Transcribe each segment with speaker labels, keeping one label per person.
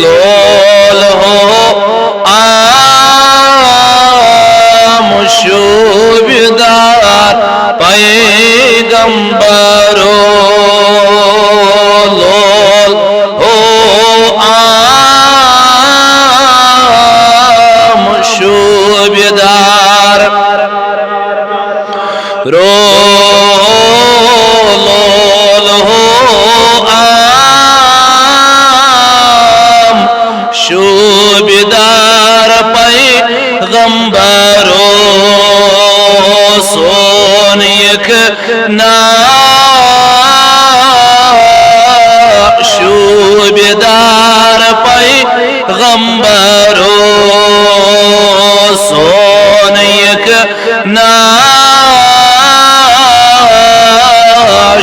Speaker 1: लोल हो आमुशुबदार पैगंबरो लोल हो आमुशुबदार रो लोल हो शुबदार पैगंबरो सोन एक ना शुबदार पैगंबरो सोन एक ना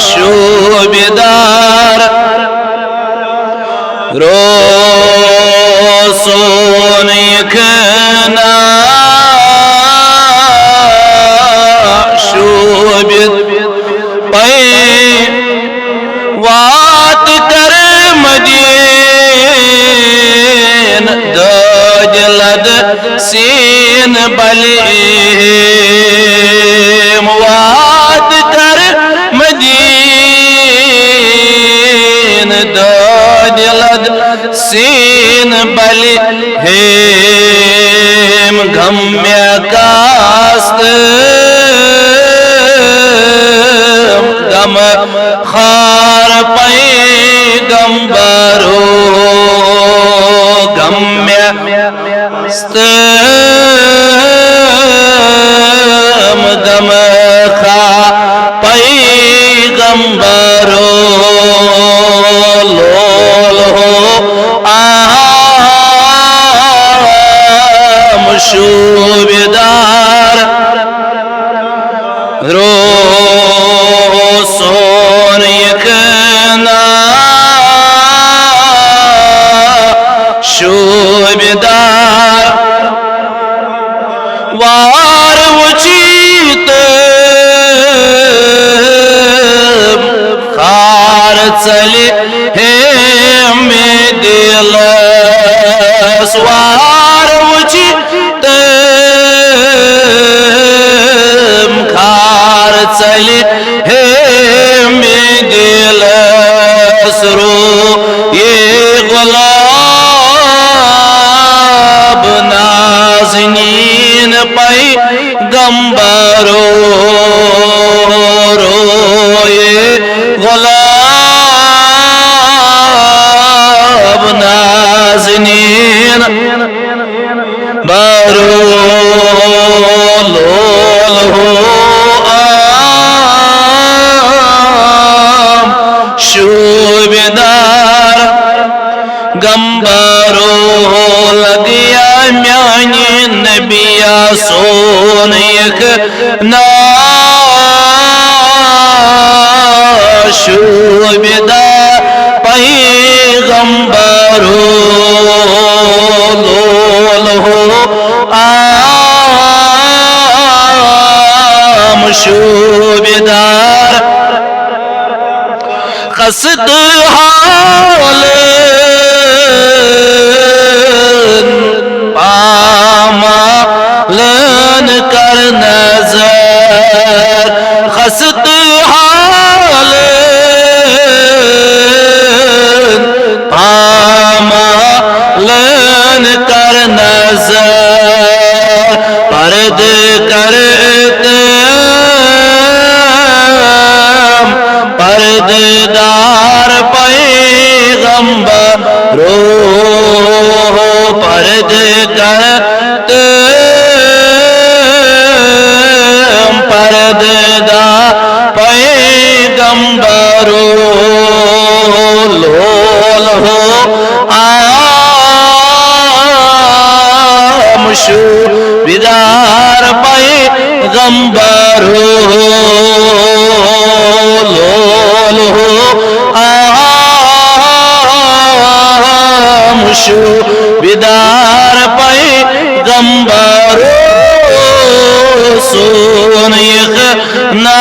Speaker 1: शुबदार रो सोन एक ना शुबद पै वात कर मदीन दजलद सीन बलीम वात कर मदीन दजलद सीन बलि हेम गम्य कास्त गम खार पैगंबरो गम्य गम खा पैगंबरो लोल हो शुबदार रो सोन एक ना शुबदार वार उचित खार चले हे में दिल स्वार उचित खार चले हे में दिल सरो ये गुलाब नाज़नीन पैगंबरो रोए गुलाब नाज़नीन बरो लोल हो शुबदार गंबरो लगिया म्यानी नबिया सोन एक ना शुबदार पैगंबरो लोल हो शुबदार कसद हाल पामालन कर नजर कसद हाल पामालन कर नजर पर्द करते पर्ददार पैगंबरो पर्द करते पर्ददार पैगंबरो लोल हो शुबदार पैगंबरो लोल हो शुबदार पैगंबरो सोन एक ना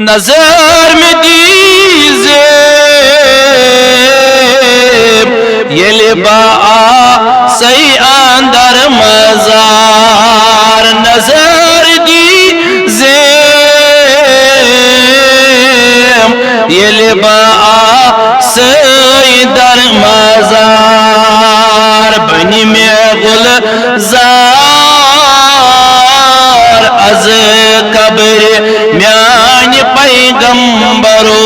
Speaker 1: नजर में दीजे ये बा सही अंदर मजार नजर दीजे ये बा सही दर मजार बनी में गुलजार अज कब्र म्यान पैगंबरो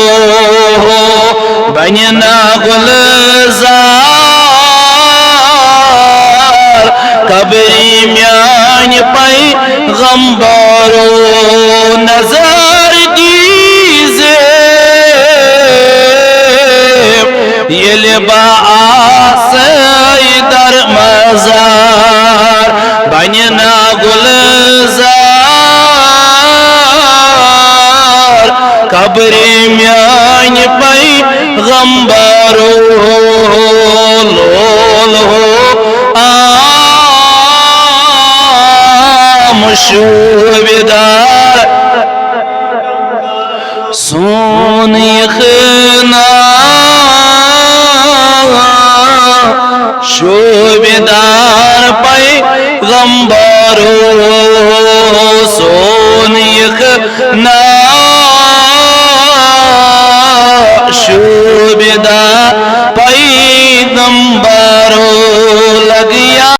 Speaker 1: बना गुलजार कब्र म्यान पैगंबरो नजर दीजे ये बासे दर मजार बना गुलजार कब्र म्यान पैगंबरो लोलो मुशुबदार सोन यखना शोबेदार पैगंबरो सोन यखना